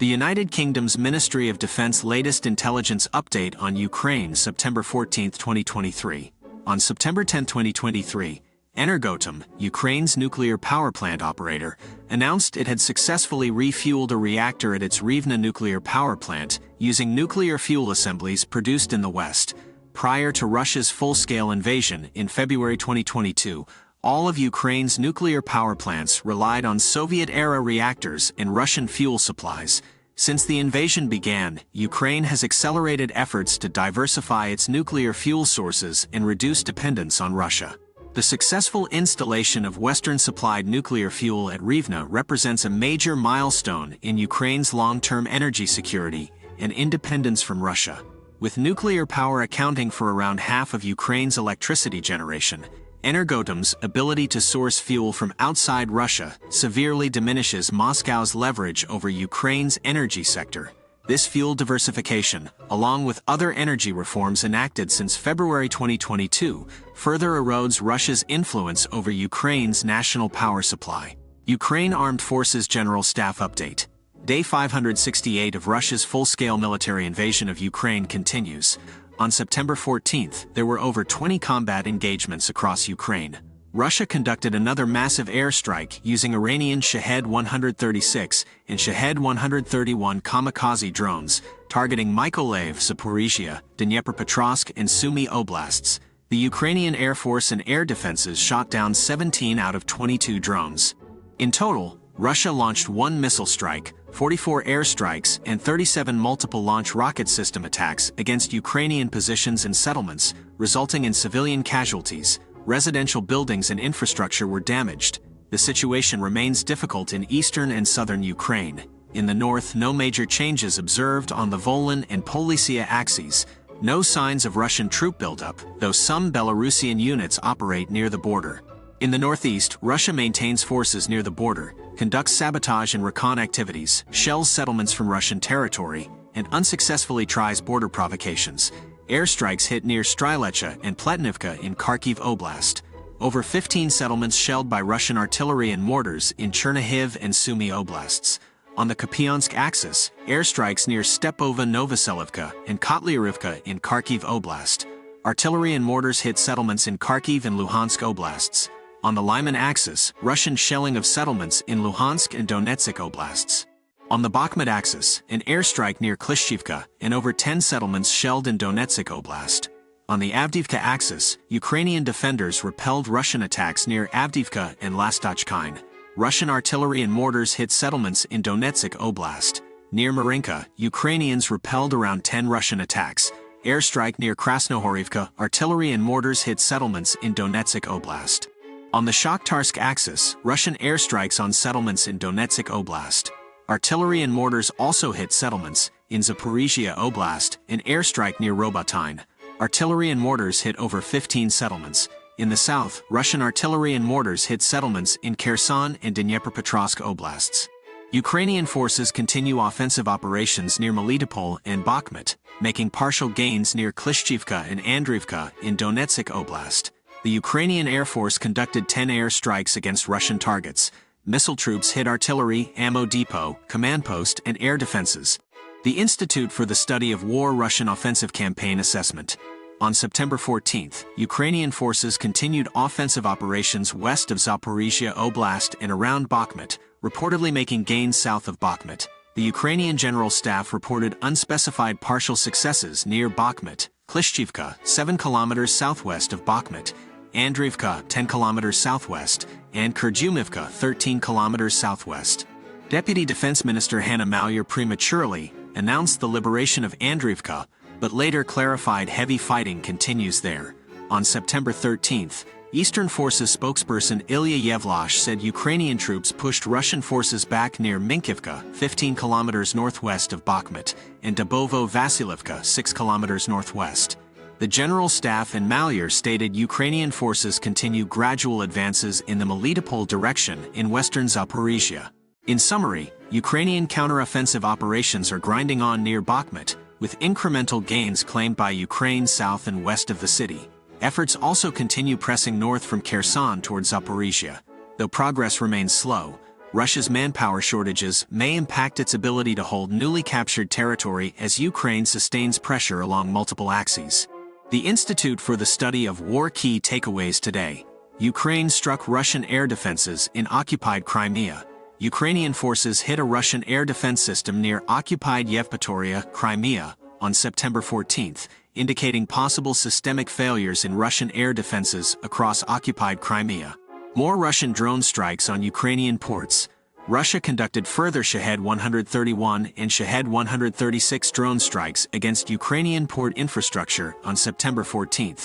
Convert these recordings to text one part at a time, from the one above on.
The United Kingdom's Ministry of Defense latest intelligence update on Ukraine, September 14, 2023. On September 10, 2023, Energoatom, Ukraine's nuclear power plant operator, announced it had successfully refueled a reactor at its Rivne nuclear power plant using nuclear fuel assemblies produced in the West. Prior to Russia's full-scale invasion in February 2022, all of Ukraine's nuclear power plants relied on Soviet-era reactors and Russian fuel supplies. Since the invasion began, Ukraine has accelerated efforts to diversify its nuclear fuel sources and reduce dependence on Russia. The successful installation of Western-supplied nuclear fuel at Rivne represents a major milestone in Ukraine's long-term energy security and independence from Russia. With nuclear power accounting for around half of Ukraine's electricity generation, Energoatom's ability to source fuel from outside Russia severely diminishes Moscow's leverage over Ukraine's energy sector. This fuel diversification, along with other energy reforms enacted since February 2022, further erodes Russia's influence over Ukraine's national power supply. Ukraine Armed Forces General Staff Update. Day 568 of Russia's full-scale military invasion of Ukraine continues. On September 14th, there were over 20 combat engagements across Ukraine. Russia conducted another massive airstrike using Iranian Shahed 136 and Shahed 131 kamikaze drones, targeting Mykolaiv, Zaporizhia, Dnipropetrovsk, and Sumy oblasts. The Ukrainian Air Force and air defenses shot down 17 out of 22 drones. In total, Russia launched 1 missile strike, 44 airstrikes, and 37 multiple-launch rocket system attacks against Ukrainian positions and settlements, resulting in civilian casualties. Residential buildings and infrastructure were damaged. The situation remains difficult in eastern and southern Ukraine. In the north, no major changes observed on the Volyn and Polisia axes. No signs of Russian troop buildup, though some Belarusian units operate near the border. In the northeast, Russia maintains forces near the border, conducts sabotage and recon activities, shells settlements from Russian territory, and unsuccessfully tries border provocations. Airstrikes hit near Strylecha and Pletnivka in Kharkiv Oblast. Over 15 settlements shelled by Russian artillery and mortars in Chernihiv and Sumy oblasts. On the Kupiansk axis, airstrikes near Stepova Novoselivka and Kotlyarivka in Kharkiv Oblast. Artillery and mortars hit settlements in Kharkiv and Luhansk oblasts. On the Lyman axis, Russian shelling of settlements in Luhansk and Donetsk oblasts. On the Bakhmut axis, an airstrike near Klishchivka and over 10 settlements shelled in Donetsk oblast. On the Avdiivka axis, Ukrainian defenders repelled Russian attacks near Avdiivka and Lastochkine. Russian artillery and mortars hit settlements in Donetsk oblast. Near Marinka, Ukrainians repelled around 10 Russian attacks. Airstrike near Krasnohorivka, artillery and mortars hit settlements in Donetsk oblast. On the Shakhtarsk axis, Russian airstrikes on settlements in Donetsk oblast. Artillery and mortars also hit settlements in Zaporizhia Oblast, an airstrike near Robotyne. Artillery and mortars hit over 15 settlements. In the south, Russian artillery and mortars hit settlements in Kherson and Dnipropetrovsk oblasts. Ukrainian forces continue offensive operations near Melitopol and Bakhmut, making partial gains near Klishchivka and Andriivka in Donetsk Oblast. The Ukrainian Air Force conducted 10 air strikes against Russian targets. Missile troops hit artillery, ammo depot, command post, and air defenses. The Institute for the Study of War Russian Offensive Campaign Assessment. On September 14th, Ukrainian forces continued offensive operations west of Zaporizhia Oblast and around Bakhmut, reportedly making gains south of Bakhmut. The Ukrainian General Staff reported unspecified partial successes near Bakhmut, Klishchivka, 7 kilometers southwest of Bakhmut, Andriivka, 10 kilometers southwest, and Kurdyumivka, 13 kilometers southwest. Deputy Defense Minister Hanna Maliar prematurely announced the liberation of Andriivka, but later clarified heavy fighting continues there. On September 13th, Eastern Forces spokesperson Ilya Yevlash said Ukrainian troops pushed Russian forces back near Minkivka, 15 kilometers northwest of Bakhmut, and Dubovo-Vasilivka, 6 kilometers northwest. The General Staff and Maliar stated Ukrainian forces continue gradual advances in the Melitopol direction in western Zaporizhia. In summary, Ukrainian counteroffensive operations are grinding on near Bakhmut, with incremental gains claimed by Ukraine south and west of the city. Efforts also continue pressing north from Kherson towards Zaporizhia. Though progress remains slow, Russia's manpower shortages may impact its ability to hold newly captured territory as Ukraine sustains pressure along multiple axes. The Institute for the Study of War key takeaways today. Ukraine struck Russian air defenses in occupied Crimea. Ukrainian forces hit a Russian air defense system near occupied Yevpatoria, Crimea, on September 14, indicating possible systemic failures in Russian air defenses across occupied Crimea. More Russian drone strikes on Ukrainian ports. Russia conducted further Shahed 131 and Shahed 136 drone strikes against Ukrainian port infrastructure on September 14.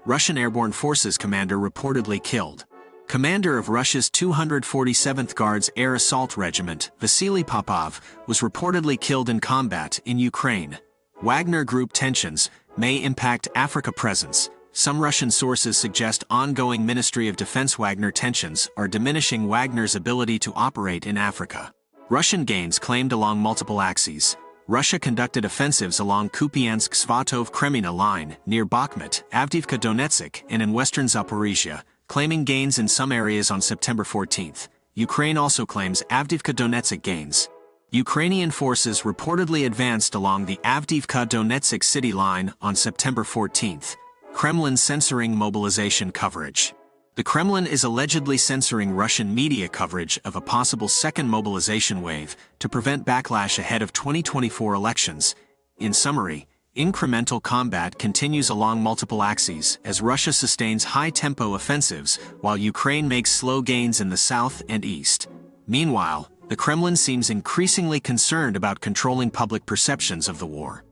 Russian Airborne Forces commander reportedly killed. Commander of Russia's 247th Guards Air Assault Regiment, Vasily Popov, was reportedly killed in combat in Ukraine. Wagner Group tensions may impact Africa presence. Some Russian sources suggest ongoing Ministry of Defense Wagner tensions are diminishing Wagner's ability to operate in Africa. Russian gains claimed along multiple axes. Russia conducted offensives along Kupiansk-Svatov-Kremina line near Bakhmut, Avdiivka Donetsk, and in western Zaporizhia, claiming gains in some areas on September 14. Ukraine also claims Avdiivka Donetsk gains. Ukrainian forces reportedly advanced along the Avdiivka Donetsk city line on September 14. Kremlin censoring mobilization coverage. The Kremlin is allegedly censoring Russian media coverage of a possible second mobilization wave to prevent backlash ahead of 2024 elections. In summary, incremental combat continues along multiple axes as Russia sustains high-tempo offensives while Ukraine makes slow gains in the south and east. Meanwhile, the Kremlin seems increasingly concerned about controlling public perceptions of the war.